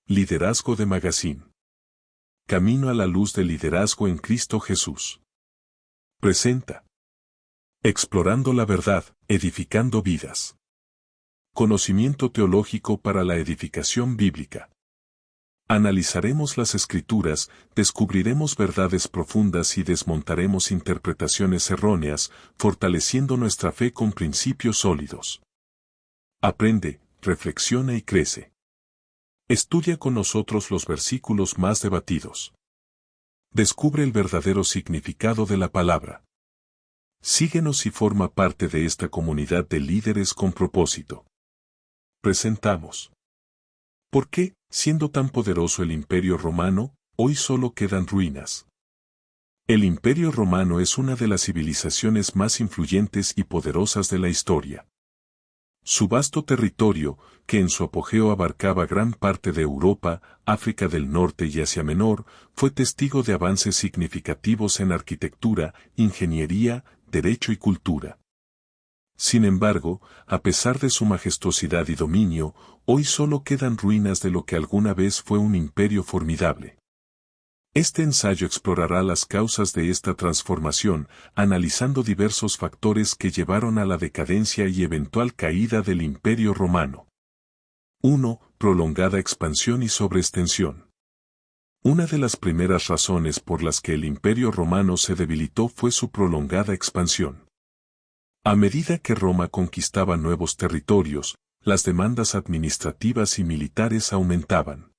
Liderazgo de Magazine. Camino a la luz del liderazgo en Cristo Jesús. Presenta. Explorando la verdad, edificando vidas. Conocimiento teológico para la edificación bíblica. Analizaremos las Escrituras, descubriremos verdades profundas y desmontaremos interpretaciones erróneas, fortaleciendo nuestra fe con principios sólidos. Aprende, reflexiona y crece. Estudia con nosotros los versículos más debatidos. Descubre el verdadero significado de la palabra. Síguenos y forma parte de esta comunidad de líderes con propósito. Presentamos. ¿Por qué, siendo tan poderoso el Imperio Romano, hoy solo quedan ruinas? El Imperio Romano es una de las civilizaciones más influyentes y poderosas de la historia. Su vasto territorio, que en su apogeo abarcaba gran parte de Europa, África del Norte y Asia Menor, fue testigo de avances significativos en arquitectura, ingeniería, derecho y cultura. Sin embargo, a pesar de su majestuosidad y dominio, hoy solo quedan ruinas de lo que alguna vez fue un imperio formidable. Este ensayo explorará las causas de esta transformación, analizando diversos factores que llevaron a la decadencia y eventual caída del Imperio Romano. 1. Prolongada expansión y sobreextensión. Una de las primeras razones por las que el Imperio Romano se debilitó fue su prolongada expansión. A medida que Roma conquistaba nuevos territorios, las demandas administrativas y militares aumentaban.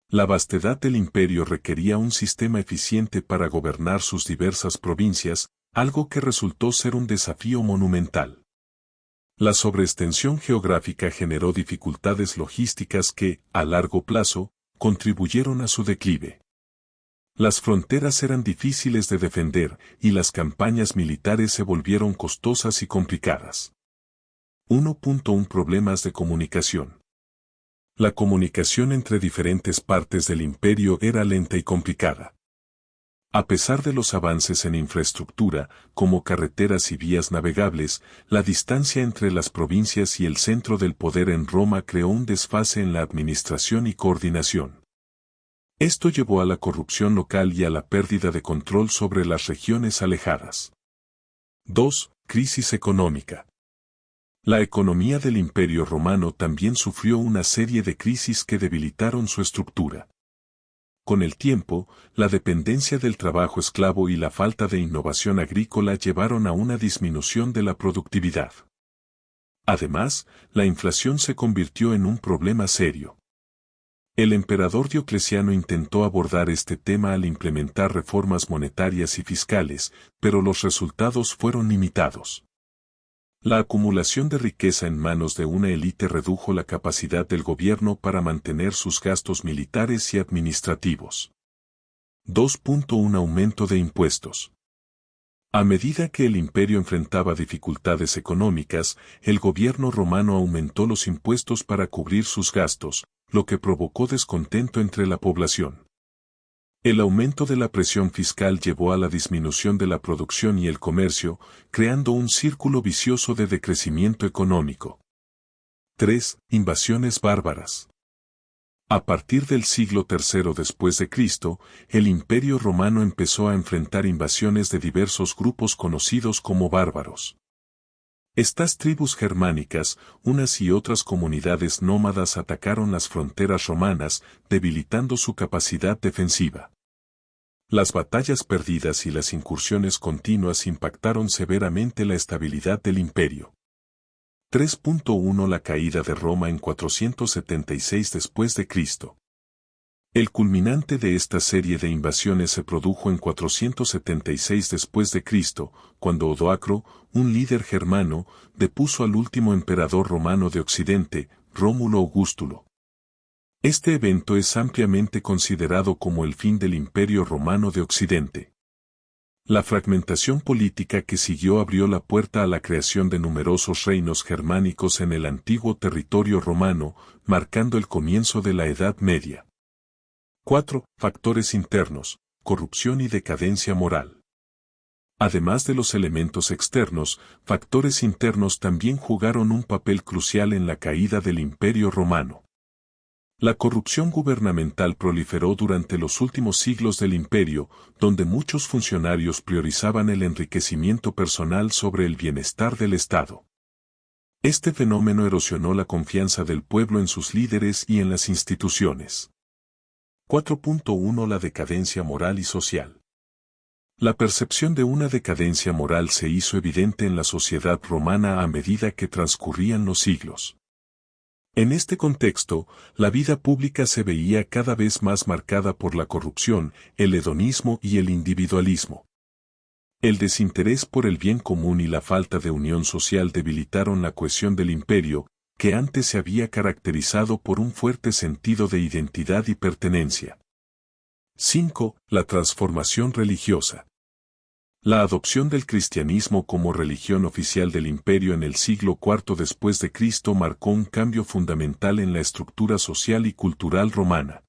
La vastedad del imperio requería un sistema eficiente para gobernar sus diversas provincias, algo que resultó ser un desafío monumental. La sobreextensión geográfica generó dificultades logísticas que, a largo plazo, contribuyeron a su declive. Las fronteras eran difíciles de defender y las campañas militares se volvieron costosas y complicadas. 1.1 Problemas de comunicación. La comunicación entre diferentes partes del imperio era lenta y complicada. A pesar de los avances en infraestructura, como carreteras y vías navegables, la distancia entre las provincias y el centro del poder en Roma creó un desfase en la administración y coordinación. Esto llevó a la corrupción local y a la pérdida de control sobre las regiones alejadas. 2. Crisis económica. La economía del Imperio Romano también sufrió una serie de crisis que debilitaron su estructura. Con el tiempo, la dependencia del trabajo esclavo y la falta de innovación agrícola llevaron a una disminución de la productividad. Además, la inflación se convirtió en un problema serio. El emperador Diocleciano intentó abordar este tema al implementar reformas monetarias y fiscales, pero los resultados fueron limitados. La acumulación de riqueza en manos de una élite redujo la capacidad del gobierno para mantener sus gastos militares y administrativos. 2.1 Aumento de impuestos. A medida que el imperio enfrentaba dificultades económicas, el gobierno romano aumentó los impuestos para cubrir sus gastos, lo que provocó descontento entre la población. El aumento de la presión fiscal llevó a la disminución de la producción y el comercio, creando un círculo vicioso de decrecimiento económico. 3. Invasiones bárbaras. A partir del siglo III después de Cristo, el Imperio Romano empezó a enfrentar invasiones de diversos grupos conocidos como bárbaros. Estas tribus germánicas, unas y otras comunidades nómadas atacaron las fronteras romanas, debilitando su capacidad defensiva. Las batallas perdidas y las incursiones continuas impactaron severamente la estabilidad del imperio. 3.1 La caída de Roma en 476 después de Cristo. El culminante de esta serie de invasiones se produjo en 476 después de Cristo, cuando Odoacro, un líder germano, depuso al último emperador romano de Occidente, Rómulo Augustulo. Este evento es ampliamente considerado como el fin del Imperio Romano de Occidente. La fragmentación política que siguió abrió la puerta a la creación de numerosos reinos germánicos en el antiguo territorio romano, marcando el comienzo de la Edad Media. 4. Factores internos, corrupción y decadencia moral. Además de los elementos externos, factores internos también jugaron un papel crucial en la caída del Imperio Romano. La corrupción gubernamental proliferó durante los últimos siglos del imperio, donde muchos funcionarios priorizaban el enriquecimiento personal sobre el bienestar del Estado. Este fenómeno erosionó la confianza del pueblo en sus líderes y en las instituciones. 4.1 La decadencia moral y social. La percepción de una decadencia moral se hizo evidente en la sociedad romana a medida que transcurrían los siglos. En este contexto, la vida pública se veía cada vez más marcada por la corrupción, el hedonismo y el individualismo. El desinterés por el bien común y la falta de unión social debilitaron la cohesión del imperio, que antes se había caracterizado por un fuerte sentido de identidad y pertenencia. 5. La transformación religiosa. La adopción del cristianismo como religión oficial del imperio en el siglo IV después de Cristo marcó un cambio fundamental en la estructura social y cultural romana.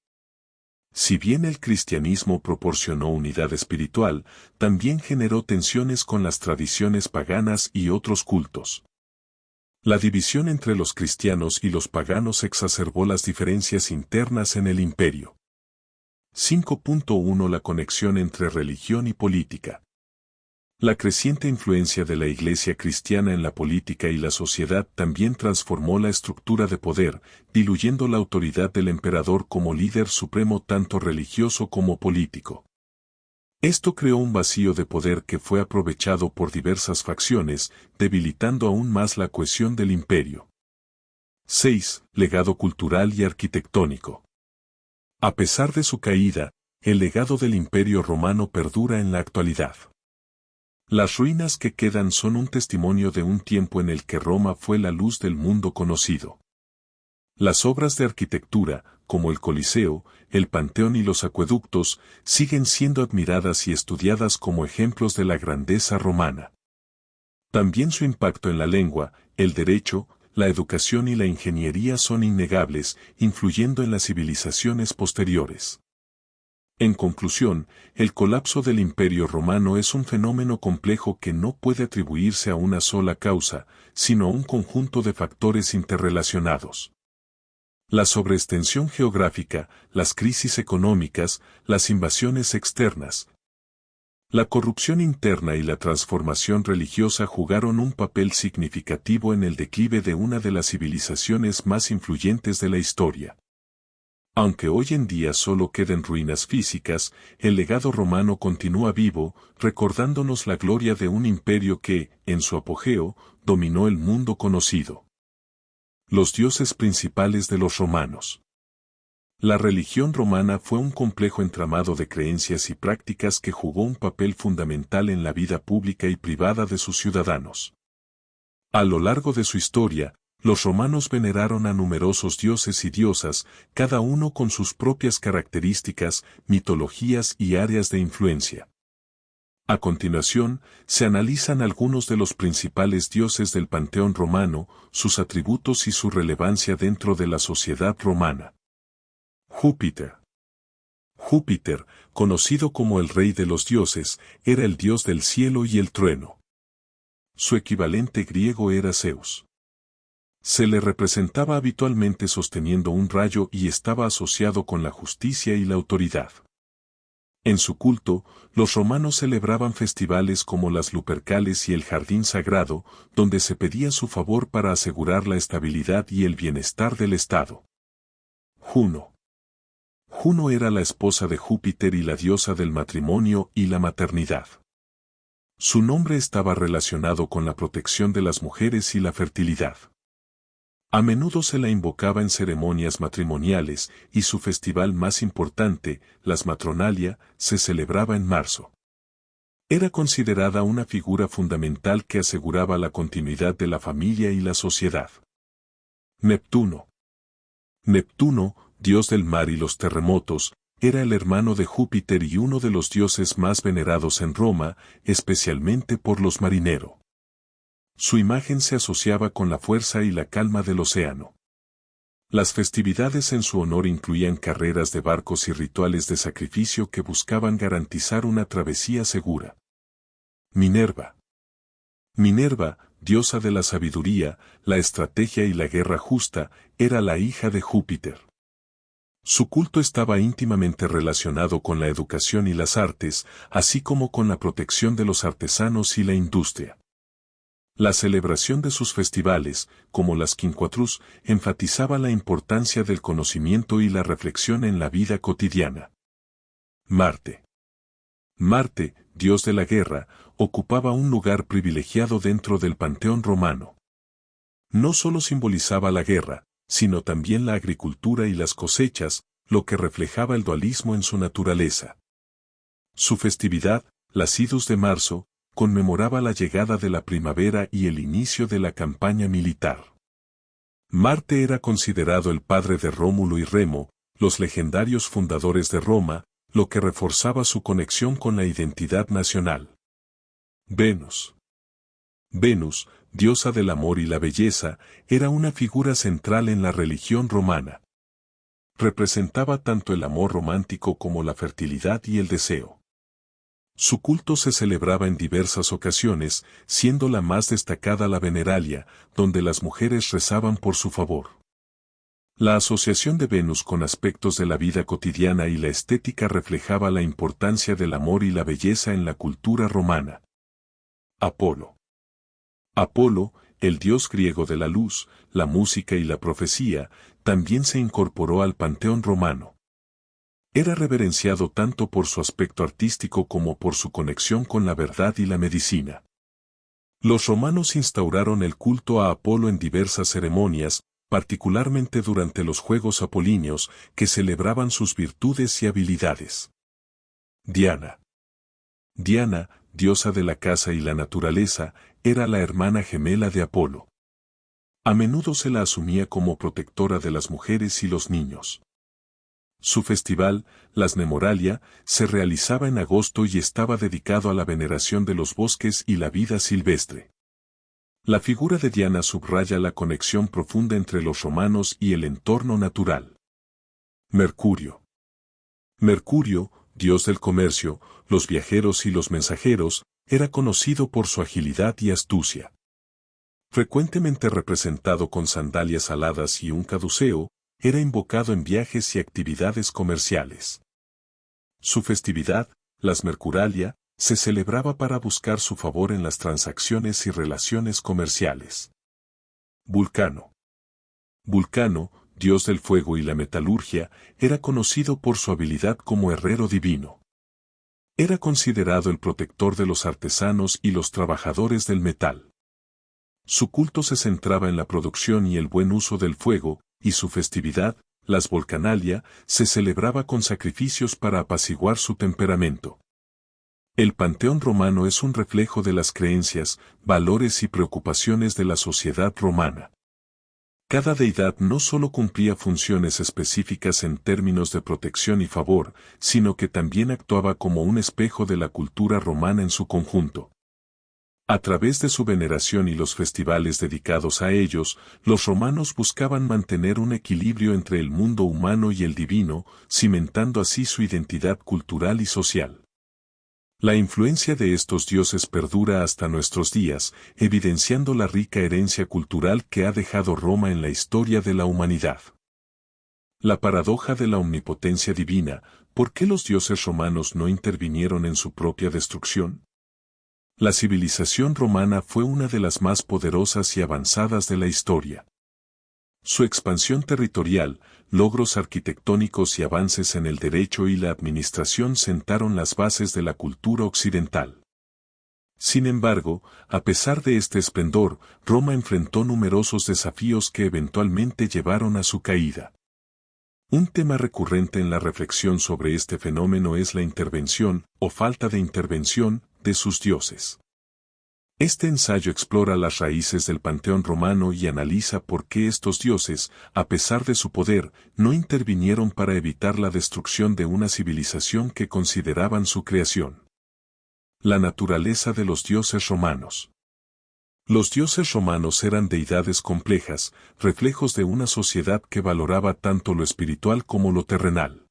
Si bien el cristianismo proporcionó unidad espiritual, también generó tensiones con las tradiciones paganas y otros cultos. La división entre los cristianos y los paganos exacerbó las diferencias internas en el imperio. 5.1 La conexión entre religión y política. La creciente influencia de la Iglesia cristiana en la política y la sociedad también transformó la estructura de poder, diluyendo la autoridad del emperador como líder supremo tanto religioso como político. Esto creó un vacío de poder que fue aprovechado por diversas facciones, debilitando aún más la cohesión del imperio. 6. Legado cultural y arquitectónico. A pesar de su caída, el legado del imperio romano perdura en la actualidad. Las ruinas que quedan son un testimonio de un tiempo en el que Roma fue la luz del mundo conocido. Las obras de arquitectura, como el Coliseo, el Panteón y los acueductos, siguen siendo admiradas y estudiadas como ejemplos de la grandeza romana. También su impacto en la lengua, el derecho, la educación y la ingeniería son innegables, influyendo en las civilizaciones posteriores. En conclusión, el colapso del Imperio Romano es un fenómeno complejo que no puede atribuirse a una sola causa, sino a un conjunto de factores interrelacionados. La sobreextensión geográfica, las crisis económicas, las invasiones externas, la corrupción interna y la transformación religiosa jugaron un papel significativo en el declive de una de las civilizaciones más influyentes de la historia. Aunque hoy en día solo queden ruinas físicas, el legado romano continúa vivo, recordándonos la gloria de un imperio que, en su apogeo, dominó el mundo conocido. Los dioses principales de los romanos. La religión romana fue un complejo entramado de creencias y prácticas que jugó un papel fundamental en la vida pública y privada de sus ciudadanos. A lo largo de su historia, los romanos veneraron a numerosos dioses y diosas, cada uno con sus propias características, mitologías y áreas de influencia. A continuación, se analizan algunos de los principales dioses del panteón romano, sus atributos y su relevancia dentro de la sociedad romana. Júpiter. Júpiter, conocido como el rey de los dioses, era el dios del cielo y el trueno. Su equivalente griego era Zeus. Se le representaba habitualmente sosteniendo un rayo y estaba asociado con la justicia y la autoridad. En su culto, los romanos celebraban festivales como las Lupercales y el Jardín Sagrado, donde se pedía su favor para asegurar la estabilidad y el bienestar del Estado. Juno. Juno era la esposa de Júpiter y la diosa del matrimonio y la maternidad. Su nombre estaba relacionado con la protección de las mujeres y la fertilidad. A menudo se la invocaba en ceremonias matrimoniales, y su festival más importante, las Matronalia, se celebraba en marzo. Era considerada una figura fundamental que aseguraba la continuidad de la familia y la sociedad. Neptuno. Neptuno, dios del mar y los terremotos, era el hermano de Júpiter y uno de los dioses más venerados en Roma, especialmente por los marineros. Su imagen se asociaba con la fuerza y la calma del océano. Las festividades en su honor incluían carreras de barcos y rituales de sacrificio que buscaban garantizar una travesía segura. Minerva. Minerva, diosa de la sabiduría, la estrategia y la guerra justa, era la hija de Júpiter. Su culto estaba íntimamente relacionado con la educación y las artes, así como con la protección de los artesanos y la industria. La celebración de sus festivales, como las Quinquatrus, enfatizaba la importancia del conocimiento y la reflexión en la vida cotidiana. Marte. Marte, dios de la guerra, ocupaba un lugar privilegiado dentro del panteón romano. No solo simbolizaba la guerra, sino también la agricultura y las cosechas, lo que reflejaba el dualismo en su naturaleza. Su festividad, las Idus de marzo, conmemoraba la llegada de la primavera y el inicio de la campaña militar. Marte era considerado el padre de Rómulo y Remo, los legendarios fundadores de Roma, lo que reforzaba su conexión con la identidad nacional. Venus. Venus, diosa del amor y la belleza, era una figura central en la religión romana. Representaba tanto el amor romántico como la fertilidad y el deseo. Su culto se celebraba en diversas ocasiones, siendo la más destacada la Veneralia, donde las mujeres rezaban por su favor. La asociación de Venus con aspectos de la vida cotidiana y la estética reflejaba la importancia del amor y la belleza en la cultura romana. Apolo. Apolo, el dios griego de la luz, la música y la profecía, también se incorporó al panteón romano. Era reverenciado tanto por su aspecto artístico como por su conexión con la verdad y la medicina. Los romanos instauraron el culto a Apolo en diversas ceremonias, particularmente durante los Juegos Apolíneos, que celebraban sus virtudes y habilidades. Diana. Diana, diosa de la caza y la naturaleza, era la hermana gemela de Apolo. A menudo se la asumía como protectora de las mujeres y los niños. Su festival, las Nemoralia, se realizaba en agosto y estaba dedicado a la veneración de los bosques y la vida silvestre. La figura de Diana subraya la conexión profunda entre los romanos y el entorno natural. Mercurio. Mercurio, dios del comercio, los viajeros y los mensajeros, era conocido por su agilidad y astucia. Frecuentemente representado con sandalias aladas y un caduceo, era invocado en viajes y actividades comerciales. Su festividad, las Mercuralia, se celebraba para buscar su favor en las transacciones y relaciones comerciales. Vulcano. Vulcano, dios del fuego y la metalurgia, era conocido por su habilidad como herrero divino. Era considerado el protector de los artesanos y los trabajadores del metal. Su culto se centraba en la producción y el buen uso del fuego, y su festividad, las Volcanalia, se celebraba con sacrificios para apaciguar su temperamento. El panteón romano es un reflejo de las creencias, valores y preocupaciones de la sociedad romana. Cada deidad no solo cumplía funciones específicas en términos de protección y favor, sino que también actuaba como un espejo de la cultura romana en su conjunto. A través de su veneración y los festivales dedicados a ellos, los romanos buscaban mantener un equilibrio entre el mundo humano y el divino, cimentando así su identidad cultural y social. La influencia de estos dioses perdura hasta nuestros días, evidenciando la rica herencia cultural que ha dejado Roma en la historia de la humanidad. La paradoja de la omnipotencia divina, ¿por qué los dioses romanos no intervinieron en su propia destrucción? La civilización romana fue una de las más poderosas y avanzadas de la historia. Su expansión territorial, logros arquitectónicos y avances en el derecho y la administración sentaron las bases de la cultura occidental. Sin embargo, a pesar de este esplendor, Roma enfrentó numerosos desafíos que eventualmente llevaron a su caída. Un tema recurrente en la reflexión sobre este fenómeno es la intervención, o falta de intervención, de sus dioses. Este ensayo explora las raíces del panteón romano y analiza por qué estos dioses, a pesar de su poder, no intervinieron para evitar la destrucción de una civilización que consideraban su creación. La naturaleza de los dioses romanos. Los dioses romanos eran deidades complejas, reflejos de una sociedad que valoraba tanto lo espiritual como lo terrenal.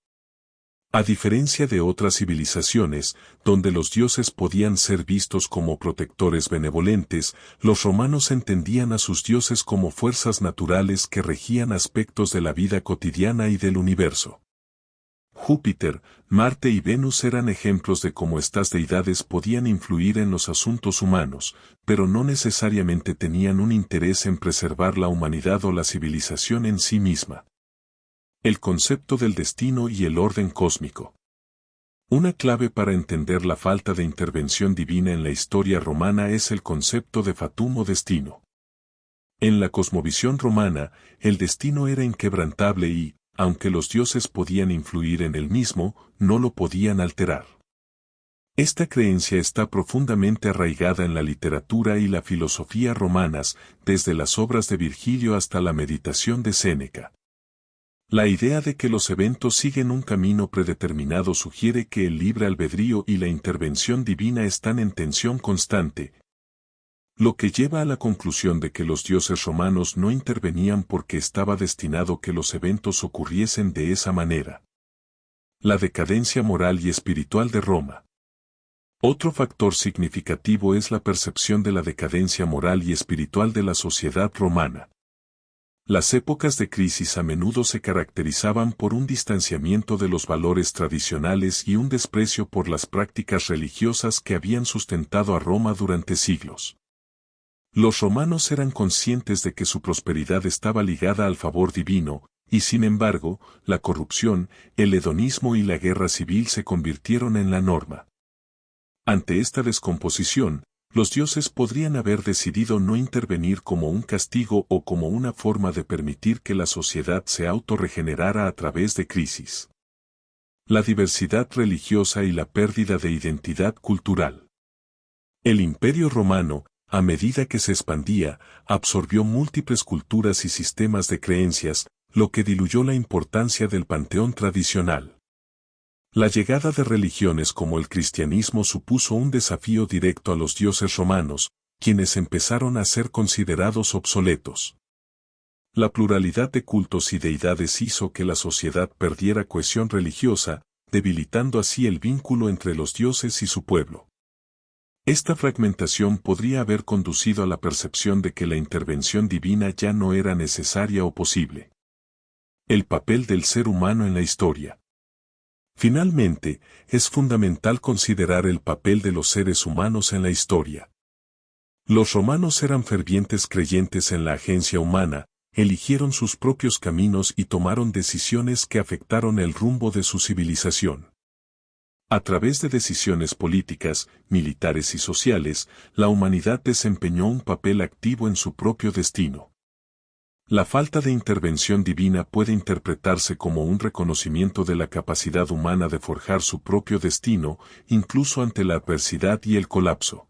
A diferencia de otras civilizaciones, donde los dioses podían ser vistos como protectores benevolentes, los romanos entendían a sus dioses como fuerzas naturales que regían aspectos de la vida cotidiana y del universo. Júpiter, Marte y Venus eran ejemplos de cómo estas deidades podían influir en los asuntos humanos, pero no necesariamente tenían un interés en preservar la humanidad o la civilización en sí misma. El concepto del destino y el orden cósmico. Una clave para entender la falta de intervención divina en la historia romana es el concepto de fatum o destino. En la cosmovisión romana, el destino era inquebrantable y, aunque los dioses podían influir en él mismo, no lo podían alterar. Esta creencia está profundamente arraigada en la literatura y la filosofía romanas, desde las obras de Virgilio hasta la meditación de Séneca. La idea de que los eventos siguen un camino predeterminado sugiere que el libre albedrío y la intervención divina están en tensión constante, lo que lleva a la conclusión de que los dioses romanos no intervenían porque estaba destinado que los eventos ocurriesen de esa manera. La decadencia moral y espiritual de Roma. Otro factor significativo es la percepción de la decadencia moral y espiritual de la sociedad romana. Las épocas de crisis a menudo se caracterizaban por un distanciamiento de los valores tradicionales y un desprecio por las prácticas religiosas que habían sustentado a Roma durante siglos. Los romanos eran conscientes de que su prosperidad estaba ligada al favor divino, y sin embargo, la corrupción, el hedonismo y la guerra civil se convirtieron en la norma. Ante esta descomposición, los dioses podrían haber decidido no intervenir como un castigo o como una forma de permitir que la sociedad se autorregenerara a través de crisis. La diversidad religiosa y la pérdida de identidad cultural. El Imperio Romano, a medida que se expandía, absorbió múltiples culturas y sistemas de creencias, lo que diluyó la importancia del panteón tradicional. La llegada de religiones como el cristianismo supuso un desafío directo a los dioses romanos, quienes empezaron a ser considerados obsoletos. La pluralidad de cultos y deidades hizo que la sociedad perdiera cohesión religiosa, debilitando así el vínculo entre los dioses y su pueblo. Esta fragmentación podría haber conducido a la percepción de que la intervención divina ya no era necesaria o posible. El papel del ser humano en la historia. Finalmente, es fundamental considerar el papel de los seres humanos en la historia. Los romanos eran fervientes creyentes en la agencia humana, eligieron sus propios caminos y tomaron decisiones que afectaron el rumbo de su civilización. A través de decisiones políticas, militares y sociales, la humanidad desempeñó un papel activo en su propio destino. La falta de intervención divina puede interpretarse como un reconocimiento de la capacidad humana de forjar su propio destino, incluso ante la adversidad y el colapso.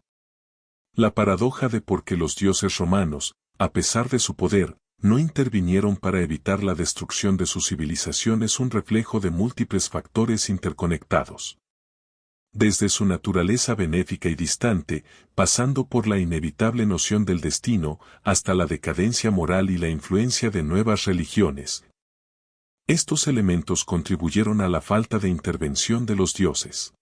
La paradoja de por qué los dioses romanos, a pesar de su poder, no intervinieron para evitar la destrucción de su civilización es un reflejo de múltiples factores interconectados. Desde su naturaleza benéfica y distante, pasando por la inevitable noción del destino, hasta la decadencia moral y la influencia de nuevas religiones. Estos elementos contribuyeron a la falta de intervención de los dioses.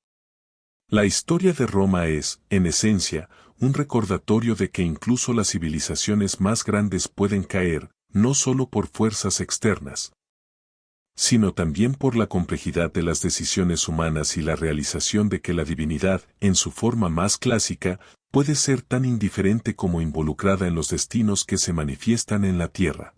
La historia de Roma es, en esencia, un recordatorio de que incluso las civilizaciones más grandes pueden caer, no solo por fuerzas externas, sino también por la complejidad de las decisiones humanas y la realización de que la divinidad, en su forma más clásica, puede ser tan indiferente como involucrada en los destinos que se manifiestan en la tierra.